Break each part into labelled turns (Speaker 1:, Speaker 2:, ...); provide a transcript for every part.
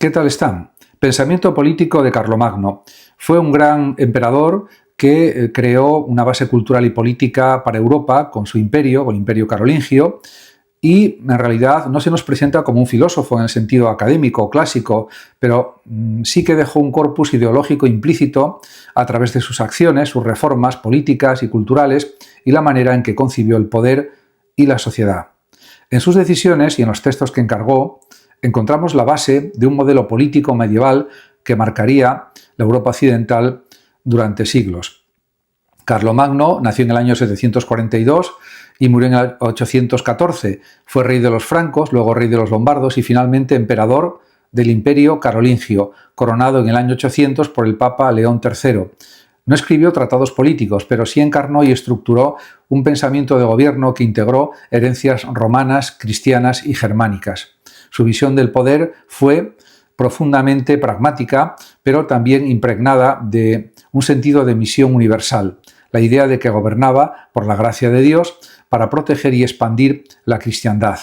Speaker 1: ¿Qué tal están? Pensamiento político de Carlomagno. Fue un gran emperador que creó una base cultural y política para Europa con su imperio, con el imperio carolingio, y en realidad no se nos presenta como un filósofo en el sentido académico o clásico, pero sí que dejó un corpus ideológico implícito a través de sus acciones, sus reformas políticas y culturales y la manera en que concibió el poder y la sociedad. En sus decisiones y en los textos que encargó, encontramos la base de un modelo político medieval que marcaría la Europa occidental durante siglos. Carlomagno nació en el año 742 y murió en el 814. Fue rey de los francos, luego rey de los lombardos y finalmente emperador del imperio carolingio, coronado en el año 800 por el Papa León III. No escribió tratados políticos, pero sí encarnó y estructuró un pensamiento de gobierno que integró herencias romanas, cristianas y germánicas. Su visión del poder fue profundamente pragmática, pero también impregnada de un sentido de misión universal, la idea de que gobernaba por la gracia de Dios para proteger y expandir la cristiandad.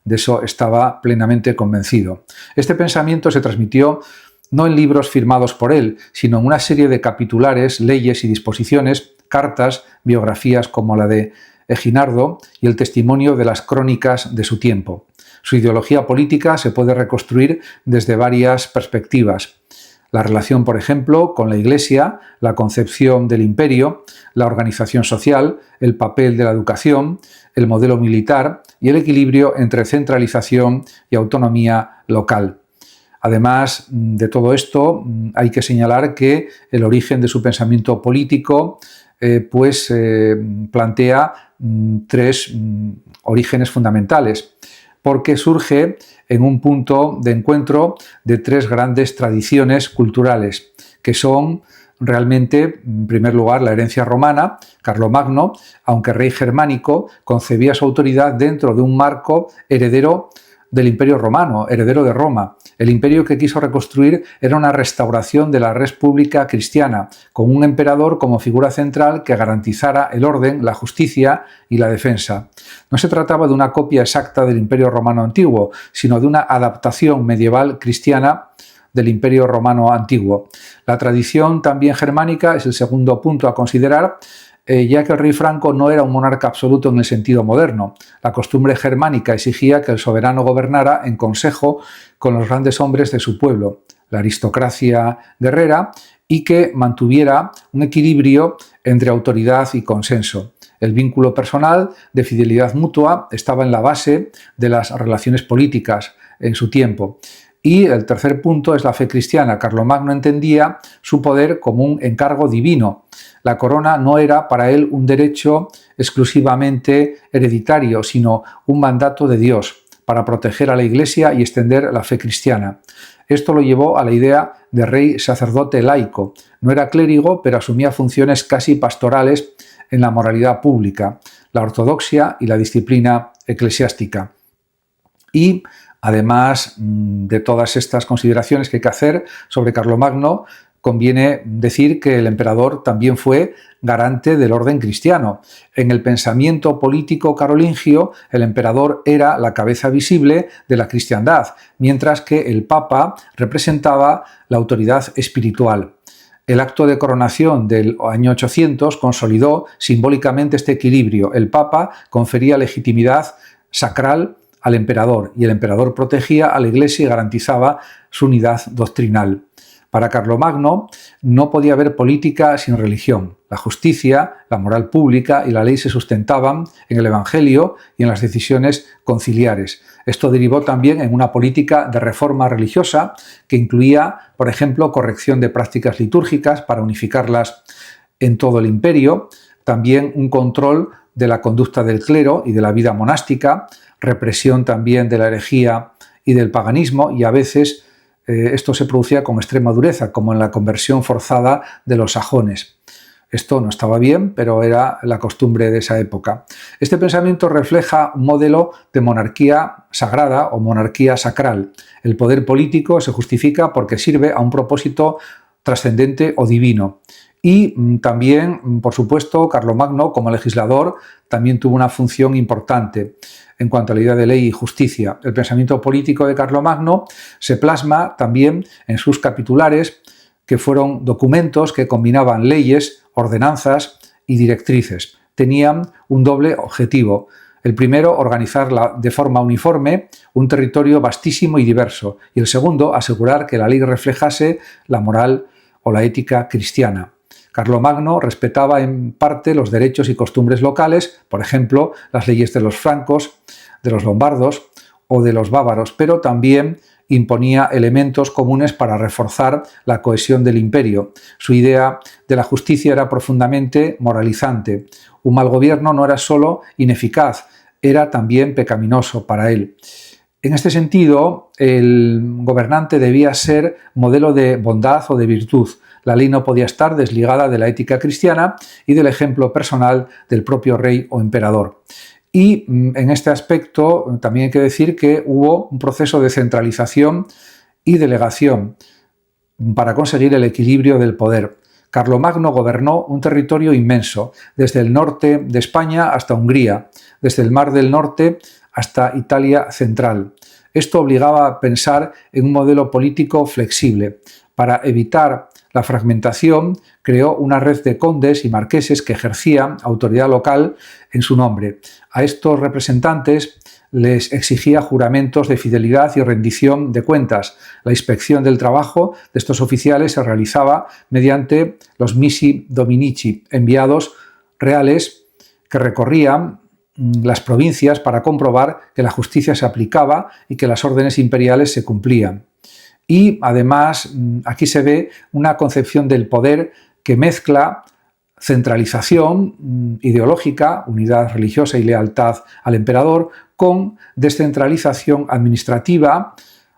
Speaker 1: De eso estaba plenamente convencido. Este pensamiento se transmitió no en libros firmados por él, sino en una serie de capitulares, leyes y disposiciones, cartas, biografías como la de Eginardo y el testimonio de las crónicas de su tiempo. Su ideología política se puede reconstruir desde varias perspectivas. La relación, por ejemplo, con la Iglesia, la concepción del imperio, la organización social, el papel de la educación, el modelo militar y el equilibrio entre centralización y autonomía local. Además de todo esto, hay que señalar que el origen de su pensamiento político plantea tres orígenes fundamentales, porque surge en un punto de encuentro de tres grandes tradiciones culturales, que son realmente, en primer lugar, la herencia romana. Carlomagno, aunque rey germánico, concebía su autoridad dentro de un marco heredero del Imperio Romano, heredero de Roma. El imperio que quiso reconstruir era una restauración de la república cristiana, con un emperador como figura central que garantizara el orden, la justicia y la defensa. No se trataba de una copia exacta del Imperio Romano antiguo, sino de una adaptación medieval cristiana del Imperio Romano antiguo. La tradición también germánica es el segundo punto a considerar, ya que el rey franco no era un monarca absoluto en el sentido moderno. La costumbre germánica exigía que el soberano gobernara en consejo con los grandes hombres de su pueblo, la aristocracia guerrera, y que mantuviera un equilibrio entre autoridad y consenso. El vínculo personal de fidelidad mutua estaba en la base de las relaciones políticas en su tiempo. Y el tercer punto es la fe cristiana. Carlomagno entendía su poder como un encargo divino. La corona no era para él un derecho exclusivamente hereditario, sino un mandato de Dios para proteger a la Iglesia y extender la fe cristiana. Esto lo llevó a la idea de rey sacerdote laico. No era clérigo, pero asumía funciones casi pastorales en la moralidad pública, la ortodoxia y la disciplina eclesiástica. Y además de todas estas consideraciones que hay que hacer sobre Carlomagno, conviene decir que el emperador también fue garante del orden cristiano. En el pensamiento político carolingio, el emperador era la cabeza visible de la cristiandad, mientras que el papa representaba la autoridad espiritual. El acto de coronación del año 800 consolidó simbólicamente este equilibrio. El papa confería legitimidad sacral al emperador y el emperador protegía a la Iglesia y garantizaba su unidad doctrinal. Para Carlomagno no podía haber política sin religión. La justicia, la moral pública y la ley se sustentaban en el Evangelio y en las decisiones conciliares. Esto derivó también en una política de reforma religiosa que incluía, por ejemplo, corrección de prácticas litúrgicas para unificarlas en todo el imperio, también un control de la conducta del clero y de la vida monástica, represión también de la herejía y del paganismo, y a veces esto se producía con extrema dureza, como en la conversión forzada de los sajones. Esto no estaba bien, pero era la costumbre de esa época. Este pensamiento refleja un modelo de monarquía sagrada o monarquía sacral. El poder político se justifica porque sirve a un propósito trascendente o divino. Y también, por supuesto, Carlomagno, como legislador, también tuvo una función importante en cuanto a la idea de ley y justicia. El pensamiento político de Carlomagno se plasma también en sus capitulares, que fueron documentos que combinaban leyes, ordenanzas y directrices. Tenían un doble objetivo. El primero, organizar de forma uniforme un territorio vastísimo y diverso. Y el segundo, asegurar que la ley reflejase la moral o la ética cristiana. Carlomagno respetaba en parte los derechos y costumbres locales, por ejemplo, las leyes de los francos, de los lombardos o de los bávaros, pero también imponía elementos comunes para reforzar la cohesión del imperio. Su idea de la justicia era profundamente moralizante. Un mal gobierno no era solo ineficaz, era también pecaminoso para él. En este sentido, el gobernante debía ser modelo de bondad o de virtud. La ley no podía estar desligada de la ética cristiana y del ejemplo personal del propio rey o emperador. Y en este aspecto también hay que decir que hubo un proceso de centralización y delegación para conseguir el equilibrio del poder. Carlomagno gobernó un territorio inmenso, desde el norte de España hasta Hungría, desde el Mar del Norte hasta Italia central. Esto obligaba a pensar en un modelo político flexible. Para evitar la fragmentación, creó una red de condes y marqueses que ejercían autoridad local en su nombre. A estos representantes les exigía juramentos de fidelidad y rendición de cuentas. La inspección del trabajo de estos oficiales se realizaba mediante los missi dominici, enviados reales que recorrían las provincias para comprobar que la justicia se aplicaba y que las órdenes imperiales se cumplían. Y además aquí se ve una concepción del poder que mezcla centralización ideológica, unidad religiosa y lealtad al emperador, con descentralización administrativa,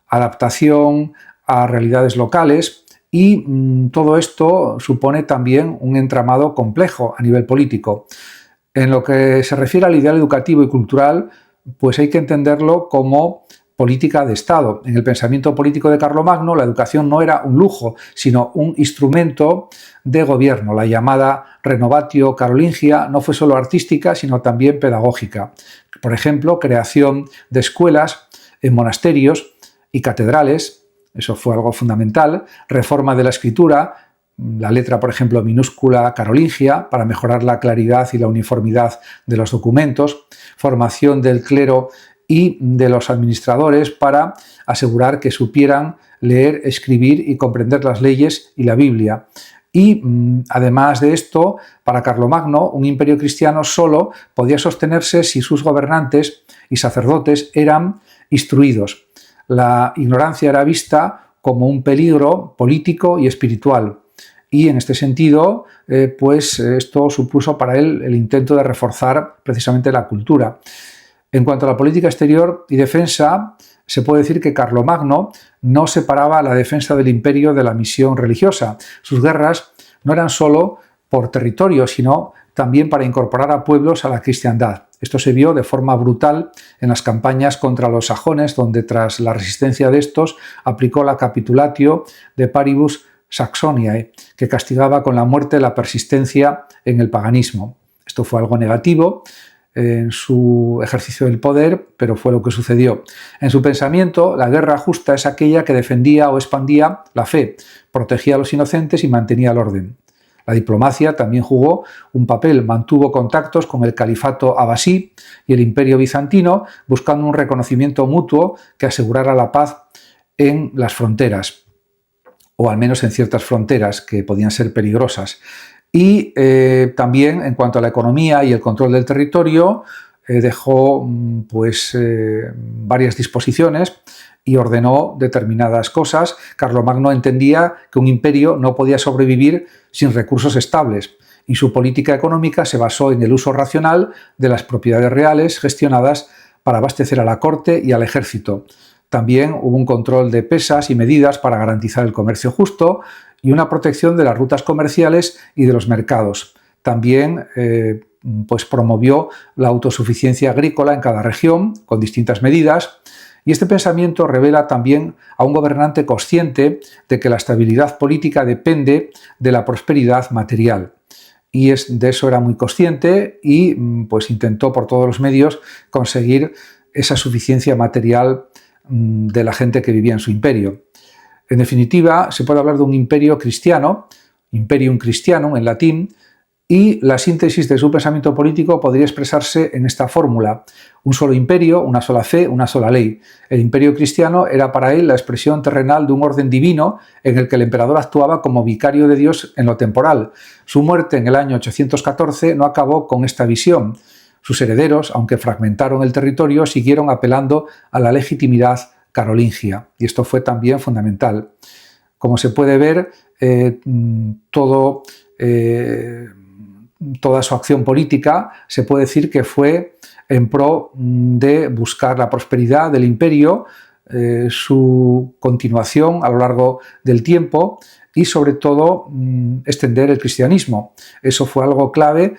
Speaker 1: adaptación a realidades locales, y todo esto supone también un entramado complejo a nivel político. En lo que se refiere al ideal educativo y cultural, pues hay que entenderlo como política de Estado. En el pensamiento político de Carlomagno, la educación no era un lujo, sino un instrumento de gobierno. La llamada Renovatio Carolingia no fue solo artística, sino también pedagógica. Por ejemplo, creación de escuelas en monasterios y catedrales, eso fue algo fundamental, reforma de la escritura, la letra, por ejemplo, minúscula carolingia, para mejorar la claridad y la uniformidad de los documentos, formación del clero y de los administradores para asegurar que supieran leer, escribir y comprender las leyes y la Biblia. Y además de esto, para Carlomagno, un imperio cristiano solo podía sostenerse si sus gobernantes y sacerdotes eran instruidos. La ignorancia era vista como un peligro político y espiritual. Y en este sentido, pues esto supuso para él el intento de reforzar precisamente la cultura. En cuanto a la política exterior y defensa, se puede decir que Carlomagno no separaba la defensa del imperio de la misión religiosa. Sus guerras no eran solo por territorio, sino también para incorporar a pueblos a la cristiandad. Esto se vio de forma brutal en las campañas contra los sajones, donde tras la resistencia de estos aplicó la capitulatio de paribus Saxoniae, que castigaba con la muerte la persistencia en el paganismo. Esto fue algo negativo en su ejercicio del poder, pero fue lo que sucedió. En su pensamiento, la guerra justa es aquella que defendía o expandía la fe, protegía a los inocentes y mantenía el orden. La diplomacia también jugó un papel, mantuvo contactos con el califato abasí y el imperio bizantino, buscando un reconocimiento mutuo que asegurara la paz en las fronteras, o al menos en ciertas fronteras que podían ser peligrosas. Y también en cuanto a la economía y el control del territorio, dejó varias disposiciones y ordenó determinadas cosas. Carlomagno entendía que un imperio no podía sobrevivir sin recursos estables y su política económica se basó en el uso racional de las propiedades reales gestionadas para abastecer a la corte y al ejército. También hubo un control de pesas y medidas para garantizar el comercio justo y una protección de las rutas comerciales y de los mercados. También promovió la autosuficiencia agrícola en cada región con distintas medidas Y este pensamiento revela también a un gobernante consciente de que la estabilidad política depende de la prosperidad material. Y de eso era muy consciente y pues intentó por todos los medios conseguir esa suficiencia material de la gente que vivía en su imperio. En definitiva, se puede hablar de un imperio cristiano, imperium Christianum en latín, y la síntesis de su pensamiento político podría expresarse en esta fórmula: un solo imperio, una sola fe, una sola ley. El imperio cristiano era para él la expresión terrenal de un orden divino en el que el emperador actuaba como vicario de Dios en lo temporal. Su muerte en el año 814 no acabó con esta visión. Sus herederos, aunque fragmentaron el territorio, siguieron apelando a la legitimidad carolingia, y esto fue también fundamental. Como se puede ver, toda su acción política se puede decir que fue en pro de buscar la prosperidad del imperio, su continuación a lo largo del tiempo y sobre todo extender el cristianismo. Eso fue algo clave,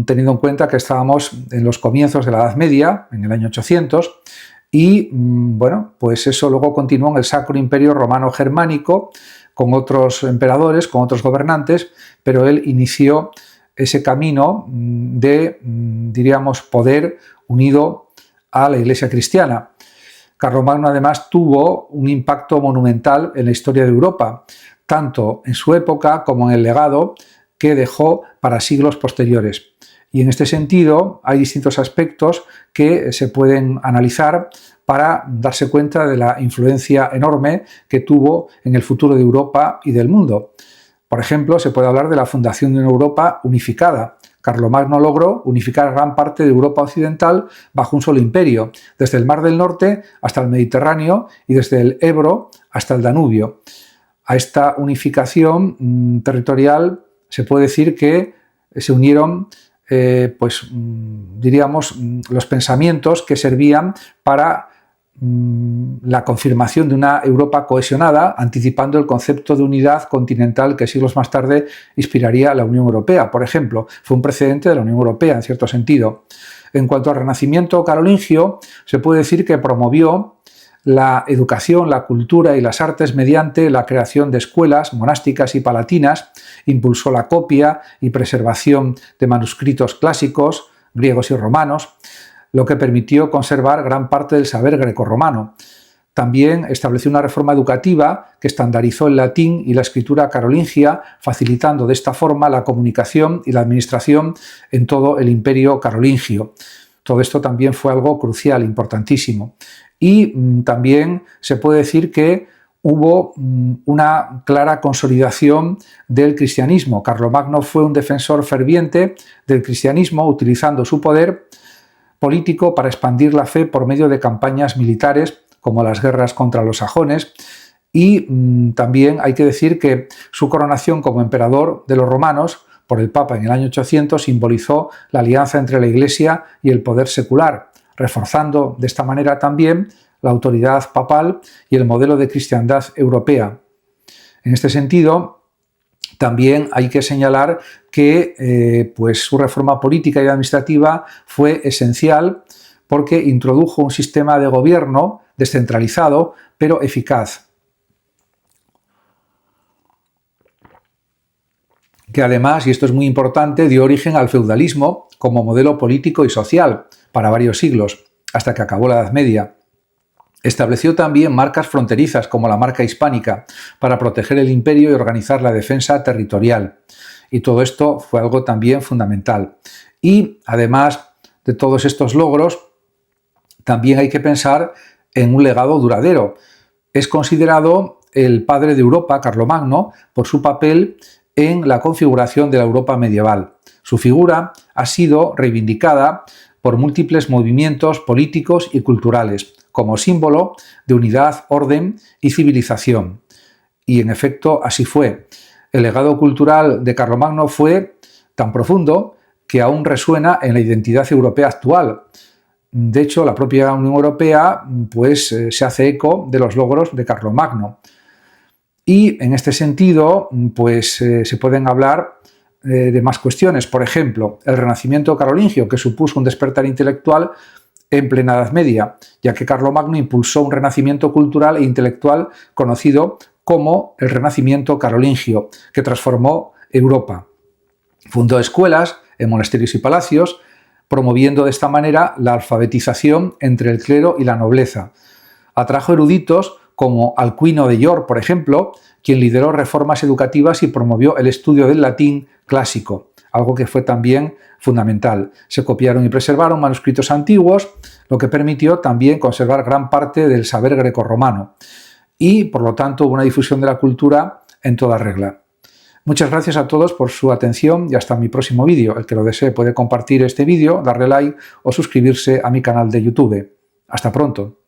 Speaker 1: teniendo en cuenta que estábamos en los comienzos de la Edad Media, en el año 800, y bueno, pues eso luego continuó en el Sacro Imperio Romano Germánico, con otros emperadores, con otros gobernantes, pero él inició ese camino de, diríamos, poder unido a la Iglesia cristiana. Carlomagno además tuvo un impacto monumental en la historia de Europa, tanto en su época como en el legado que dejó para siglos posteriores. Y en este sentido hay distintos aspectos que se pueden analizar para darse cuenta de la influencia enorme que tuvo en el futuro de Europa y del mundo. Por ejemplo, se puede hablar de la fundación de una Europa unificada. Carlomagno logró unificar gran parte de Europa occidental bajo un solo imperio, desde el Mar del Norte hasta el Mediterráneo y desde el Ebro hasta el Danubio. A esta unificación territorial se puede decir que se unieron diríamos, los pensamientos que servían para la confirmación de una Europa cohesionada, anticipando el concepto de unidad continental que siglos más tarde inspiraría a la Unión Europea. Por ejemplo, fue un precedente de la Unión Europea, en cierto sentido. En cuanto al Renacimiento carolingio, se puede decir que promovió la educación, la cultura y las artes mediante la creación de escuelas monásticas y palatinas, impulsó la copia y preservación de manuscritos clásicos, griegos y romanos, lo que permitió conservar gran parte del saber grecorromano. También estableció una reforma educativa que estandarizó el latín y la escritura carolingia, facilitando de esta forma la comunicación y la administración en todo el imperio carolingio. Todo esto también fue algo crucial, importantísimo. Y también se puede decir que hubo una clara consolidación del cristianismo. Carlomagno fue un defensor ferviente del cristianismo, utilizando su poder político para expandir la fe por medio de campañas militares, como las guerras contra los sajones, y también hay que decir que su coronación como emperador de los romanos por el Papa en el año 800 simbolizó la alianza entre la Iglesia y el poder secular, reforzando de esta manera también la autoridad papal y el modelo de cristiandad europea. En este sentido, también hay que señalar que su reforma política y administrativa fue esencial porque introdujo un sistema de gobierno descentralizado pero eficaz, que además, y esto es muy importante, dio origen al feudalismo como modelo político y social para varios siglos, hasta que acabó la Edad Media. Estableció también marcas fronterizas como la marca hispánica para proteger el imperio y organizar la defensa territorial. Y todo esto fue algo también fundamental. Y además de todos estos logros, también hay que pensar en un legado duradero. Es considerado el padre de Europa, Carlomagno, por su papel en la configuración de la Europa medieval. Su figura ha sido reivindicada por múltiples movimientos políticos y culturales, como símbolo de unidad, orden y civilización. Y en efecto así fue. El legado cultural de Carlomagno fue tan profundo que aún resuena en la identidad europea actual. De hecho, la propia Unión Europea se hace eco de los logros de Carlomagno. Y en este sentido, se pueden hablar de más cuestiones. Por ejemplo, el Renacimiento carolingio, que supuso un despertar intelectual en plena Edad Media, ya que Carlomagno impulsó un renacimiento cultural e intelectual conocido como el Renacimiento carolingio, que transformó Europa. Fundó escuelas en monasterios y palacios, promoviendo de esta manera la alfabetización entre el clero y la nobleza. Atrajo eruditos como Alcuino de York, por ejemplo, quien lideró reformas educativas y promovió el estudio del latín clásico, algo que fue también fundamental. Se copiaron y preservaron manuscritos antiguos, lo que permitió también conservar gran parte del saber grecorromano y, por lo tanto, hubo una difusión de la cultura en toda regla. Muchas gracias a todos por su atención y hasta mi próximo vídeo. El que lo desee puede compartir este vídeo, darle like o suscribirse a mi canal de YouTube. Hasta pronto.